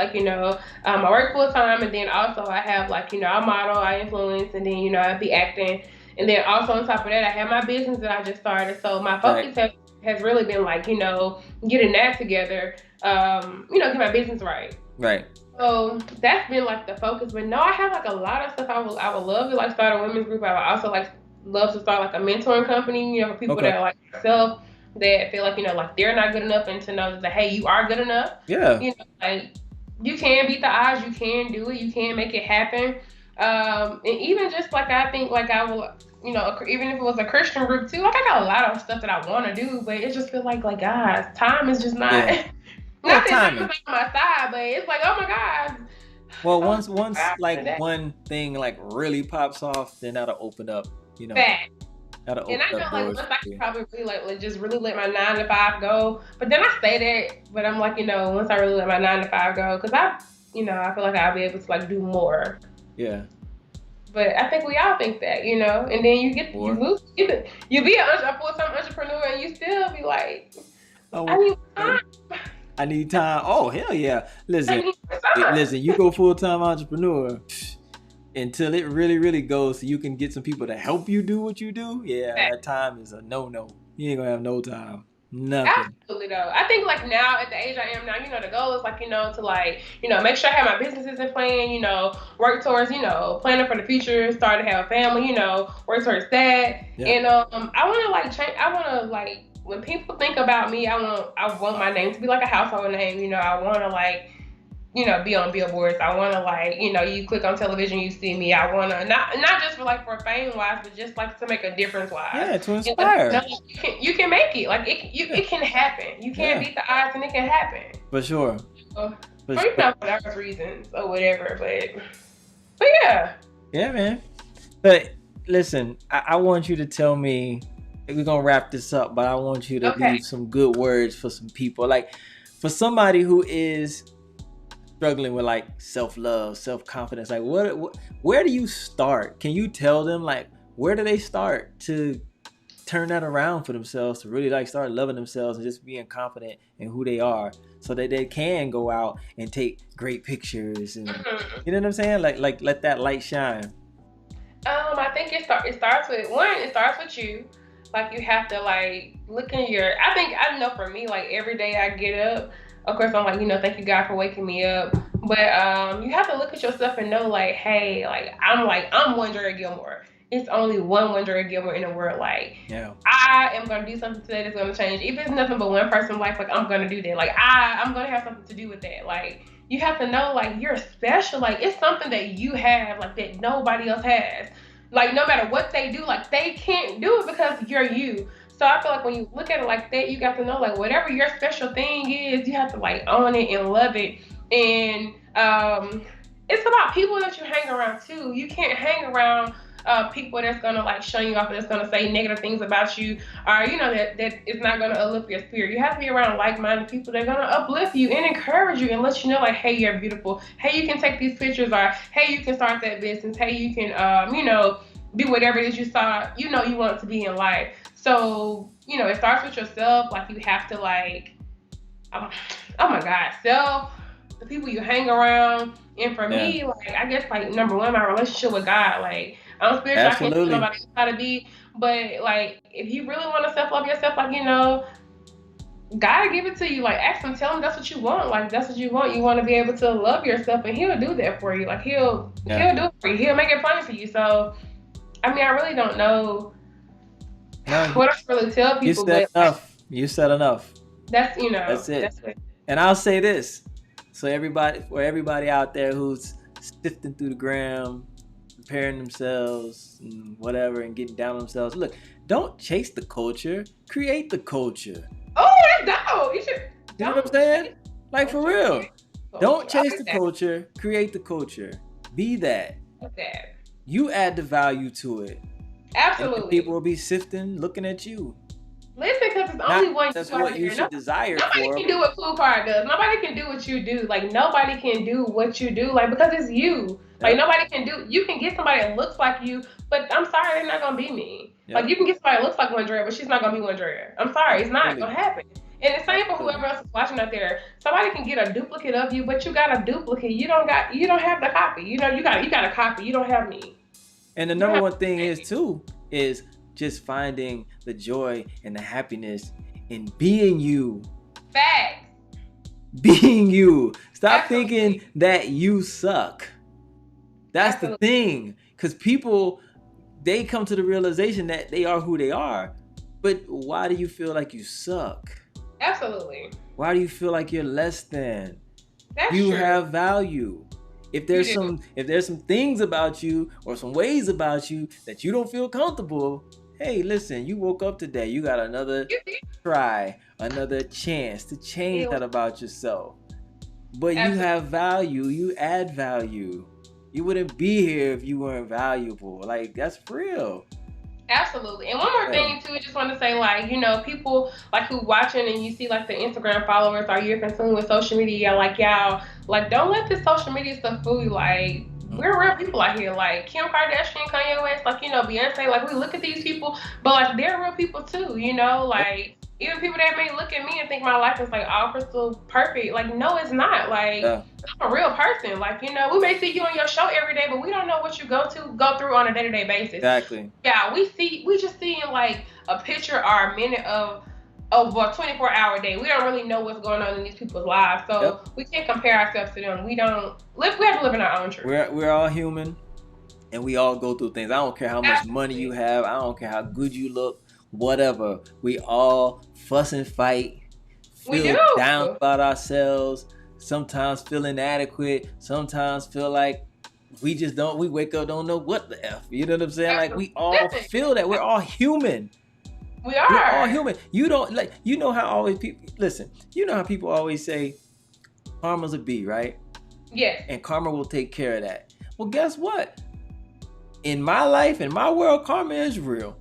Speaker 2: I work full time, and then also I have I model, I influence, and then I be acting, and then also on top of that, I have my business that I just started. So my focus has really been getting that together, get my business right.
Speaker 1: Right.
Speaker 2: So that's been the focus. But no, I have a lot of stuff I would love to start a women's group. I would also love to start a mentoring company, for people that are like myself, that feel they're not good enough, and to know that hey, you are good enough.
Speaker 1: Yeah.
Speaker 2: You can beat the odds, you can do it, you can make it happen. And even just I think I will, even if it was a Christian group too, I got a lot of stuff that I want to do, but it just feels guys, time is just not.
Speaker 1: Yeah.
Speaker 2: Not that time is on my side, but it's oh my God.
Speaker 1: Well, once one thing really pops off, then that'll open up,
Speaker 2: Fact.
Speaker 1: That'll
Speaker 2: and
Speaker 1: open
Speaker 2: I
Speaker 1: up
Speaker 2: know
Speaker 1: doors.
Speaker 2: once I can probably really just really let my 9 to 5 go, but then I say that, but I'm once I really let my 9 to 5 go, because I feel I'll be able to do more.
Speaker 1: Yeah.
Speaker 2: But I think we all think that, and then you be a full-time entrepreneur, and you still be
Speaker 1: I need time. Oh, hell yeah. Listen, you go full-time entrepreneur until it really, really goes so you can get some people to help you do what you do. Yeah, that time is a no-no. You ain't gonna have no time. Nothing.
Speaker 2: Absolutely though. I think now at the age I am now, the goal is to make sure I have my businesses in plan, work towards, planning for the future, start to have a family, work towards that. Yeah. And I wanna change. I wanna when people think about me, I want my name to be a household name. I wanna be on billboards. I want to like, you click on television, you see me. I want to not just for like for fame wise, but just like to make a difference wise.
Speaker 1: Yeah, to
Speaker 2: And let
Speaker 1: inspire.
Speaker 2: people know you can make it. Like it can happen. You can't
Speaker 1: Yeah,
Speaker 2: beat the odds, and it can happen.
Speaker 1: for sure.
Speaker 2: So,
Speaker 1: For
Speaker 2: for
Speaker 1: sure.
Speaker 2: whatever reasons or whatever, but yeah.
Speaker 1: Yeah, man. But listen, I want you to tell me. We're gonna wrap this up, but I want you to
Speaker 2: Okay.
Speaker 1: leave some good words for some people, like for somebody who is struggling with like self-love, self-confidence. Like, where do you start? Can you tell them like where do they start to turn that around for themselves, to really like start loving themselves and just being confident in who they are, so that they can go out and take great pictures and you know what I'm saying? Like let that light shine.
Speaker 2: I think it starts with one. It starts with you. Like you have to like look in your. I know for me, like every day I get up. Of course, I'm like, thank you God for waking me up. But you have to look at yourself and know, like, hey, I'm Wondrea Gilmore. It's only one Wondrea Gilmore in the world. Like,
Speaker 1: Yeah,
Speaker 2: I am gonna do something today that's gonna change. If it's nothing but one person's life, like I'm gonna do that. Like I'm gonna have something to do with that. Like you have to know, like you're special. Like it's something that you have, like that nobody else has. Like no matter what they do, like they can't do it because you're you. So I feel like when you look at it like that, you got to know like whatever your special thing is, you have to like own it and love it. And it's about people that you hang around too. You can't hang around people that's gonna like shun you off and that's gonna say negative things about you, or that is not gonna uplift your spirit. You have to be around like-minded people that are gonna uplift you and encourage you and let you know like, hey, you're beautiful. Hey, you can take these pictures, or hey, you can start that business. Hey, you can do whatever it is you saw you want to be in life. So it starts with yourself. Like you have to like, oh my God, self, the people you hang around. And for
Speaker 1: yeah,
Speaker 2: me, like I guess like number one, my relationship with God. Like I'm spiritual, I can't tell
Speaker 1: absolutely.
Speaker 2: nobody else how to be. But like if you really want to self love yourself, like God give it to you. Like ask him, tell him that's what you want. Like that's what you want. You want to be able to love yourself, and he'll do that for you. Like
Speaker 1: Yeah,
Speaker 2: he'll do it for you. He'll make it plain for you. So I mean, I really don't know
Speaker 1: no,
Speaker 2: what else to really tell
Speaker 1: you
Speaker 2: people,
Speaker 1: said
Speaker 2: but like
Speaker 1: enough. You said enough.
Speaker 2: that's
Speaker 1: That's it.
Speaker 2: that's it.
Speaker 1: And I'll say this. So everybody out there who's sifting through the gram, preparing themselves and whatever and getting down on themselves, look, don't chase the culture, create the culture.
Speaker 2: Oh, that's dope. You should
Speaker 1: You know what I'm saying? Like for real. Don't
Speaker 2: I
Speaker 1: chase
Speaker 2: like
Speaker 1: the
Speaker 2: that.
Speaker 1: culture, create the culture. Be that.
Speaker 2: I like that.
Speaker 1: You add the value to it. And then
Speaker 2: Absolutely.
Speaker 1: people will be sifting, looking at you.
Speaker 2: Listen, because it's
Speaker 1: Not
Speaker 2: only one
Speaker 1: that's
Speaker 2: you out
Speaker 1: what you
Speaker 2: here.
Speaker 1: should desire
Speaker 2: Nobody
Speaker 1: for.
Speaker 2: can do what KoolKard does. Nobody can do what you do. Like nobody can do what you do. Like because it's you. Like
Speaker 1: Yep.
Speaker 2: nobody can do. You can get somebody that looks like you, but I'm sorry, they're not gonna be me. Like
Speaker 1: Yep.
Speaker 2: you can get somebody that looks like Wondrea, but she's not gonna be Wondrea. I'm sorry, it's not
Speaker 1: Absolutely.
Speaker 2: gonna happen. And the same for
Speaker 1: Absolutely.
Speaker 2: whoever else is watching out there. Somebody can get a duplicate of you, but you got a duplicate. You don't have the copy. You got a copy. You don't have me.
Speaker 1: And the
Speaker 2: You don't
Speaker 1: number
Speaker 2: have
Speaker 1: one thing is
Speaker 2: me.
Speaker 1: too is just finding the joy and the happiness in being you.
Speaker 2: Facts.
Speaker 1: Being you. Stop
Speaker 2: Absolutely.
Speaker 1: thinking that you suck. That's the
Speaker 2: Absolutely.
Speaker 1: thing. Because people, they come to the realization that they are who they are. But why do you feel like you suck?
Speaker 2: Absolutely.
Speaker 1: Why do you feel like you're less than?
Speaker 2: That's
Speaker 1: You
Speaker 2: true.
Speaker 1: have value. If there's
Speaker 2: You do.
Speaker 1: some things about you or some ways about you that you don't feel comfortable, hey, listen, you woke up today. You got another
Speaker 2: You did.
Speaker 1: try, another chance to change
Speaker 2: It
Speaker 1: that
Speaker 2: was
Speaker 1: about yourself. But you
Speaker 2: absolutely.
Speaker 1: have value. You add value. You wouldn't be here if you weren't valuable. Like that's real.
Speaker 2: Absolutely. And one more
Speaker 1: Yeah.
Speaker 2: thing too, I just want to say, like, people like who watching and you see like the Instagram followers or you're consumed with social media, like y'all, like don't let this social media stuff fool you. Like we're real people out here. Like Kim Kardashian, Kanye West, like, Beyonce, like we look at these people, but like they're real people too,
Speaker 1: Yep.
Speaker 2: like even people that may look at me and think my life is like all crystal perfect. Like, no, it's not. Like
Speaker 1: Yeah.
Speaker 2: I'm a real person. Like, we may see you on your show every day, but we don't know what you go through on a day-to-day basis.
Speaker 1: Exactly.
Speaker 2: Yeah, we just seeing like a picture or a minute of a 24-hour day. We don't really know what's going on in these people's lives, so
Speaker 1: Yep.
Speaker 2: we can't compare ourselves to them. We don't live. We have to live in our own truth.
Speaker 1: We're all human, and we all go through things. I don't care how much money you have. I don't care how good you look. Whatever. We all fuss and fight.
Speaker 2: We
Speaker 1: Feel
Speaker 2: do.
Speaker 1: down about ourselves. sometimes feel inadequate, sometimes feel like we wake up, don't know what the F. You know what I'm saying? Like we all feel that. We're all human.
Speaker 2: We are.
Speaker 1: We're all human. You don't like, you know how always people, listen, you know how people always say karma's a bee, right?
Speaker 2: Yeah.
Speaker 1: And karma will take care of that. Well, guess what? In my life, in my world, karma is real.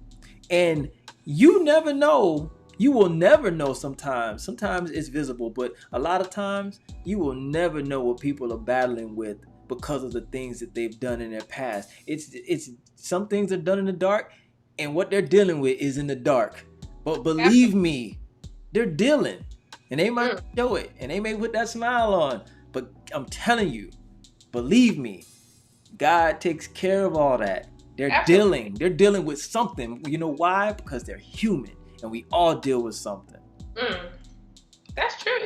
Speaker 1: And you never know. You will never know sometimes. Sometimes it's visible, but a lot of times you will never know what people are battling with because of the things that they've done in their past. It's some things are done in the dark, and what they're dealing with is in the dark. But believe me, they're dealing. And they might show it, and they may put that smile on. But I'm telling you, believe me, God takes care of all that. They're dealing with something. You know why? Because they're human, and we all deal with something.
Speaker 2: That's true.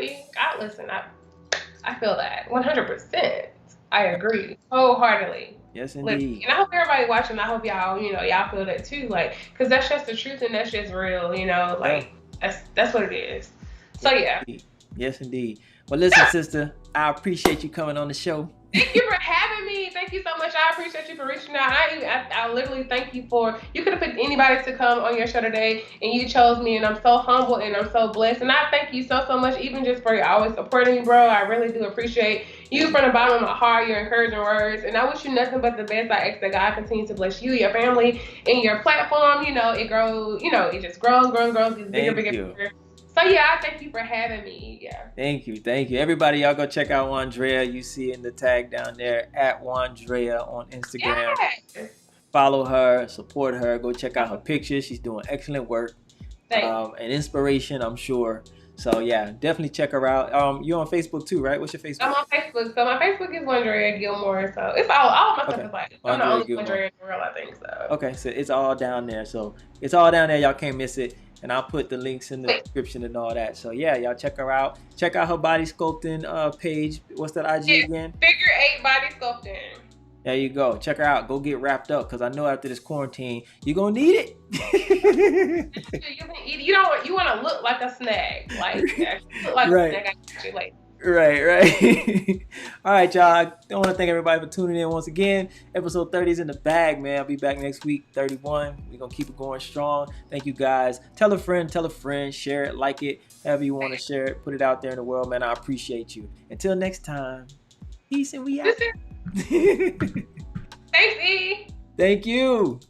Speaker 2: Listen, I feel that 100%. I agree wholeheartedly.
Speaker 1: Yes, indeed.
Speaker 2: And I hope everybody watching, I hope y'all, y'all feel that too. Like, because that's just the truth and that's just real, like that's what it is. So yeah.
Speaker 1: Yes, indeed. Well, listen, sister, I appreciate you coming on the show.
Speaker 2: Thank you for having me. Thank you so much. I appreciate you for reaching out. I literally thank you for, you could have picked anybody to come on your show today, and you chose me, and I'm so humble and I'm so blessed. And I thank you so much, even just for always supporting me, bro. I really do appreciate you from the bottom of my heart, your encouraging words. And I wish you nothing but the best. I ask that God continues to bless you, your family, and your platform. It grows, it just grows, gets bigger. So yeah, I thank you for having me. Yeah.
Speaker 1: Thank you. Everybody, y'all go check out Wondrea. You see in the tag down there at Wondrea on Instagram.
Speaker 2: Yes.
Speaker 1: Follow her, support her. Go check out her pictures. She's doing excellent work. And inspiration, I'm sure. So yeah, definitely check her out. You're on Facebook too, right? What's your Facebook?
Speaker 2: I'm on Facebook. So my Facebook is Wondrea Gilmore. So it's all my stuff is like, I'm the only Wondrea in the world, I think so.
Speaker 1: Okay, so it's all down there. So it's all down there. Y'all can't miss it. And I'll put the links in the description and all that. So yeah, y'all check her out. Check out her body sculpting page. What's that IG again?
Speaker 2: Figure 8 body sculpting.
Speaker 1: There you go. Check her out. Go get wrapped up, because I know after this quarantine, you're going to need it.
Speaker 2: You want to look like a snag. Like, look like a snag. Like,
Speaker 1: Right. All right, y'all. I want to thank everybody for tuning in once again. Episode 30 is in the bag, man. I'll be back next week, 31. We're going to keep it going strong. Thank you, guys. Tell a friend, share it, like it, however you want to share it. Put it out there in the world, man. I appreciate you. Until next time, peace and we out.
Speaker 2: Thanks, E.
Speaker 1: Thank you.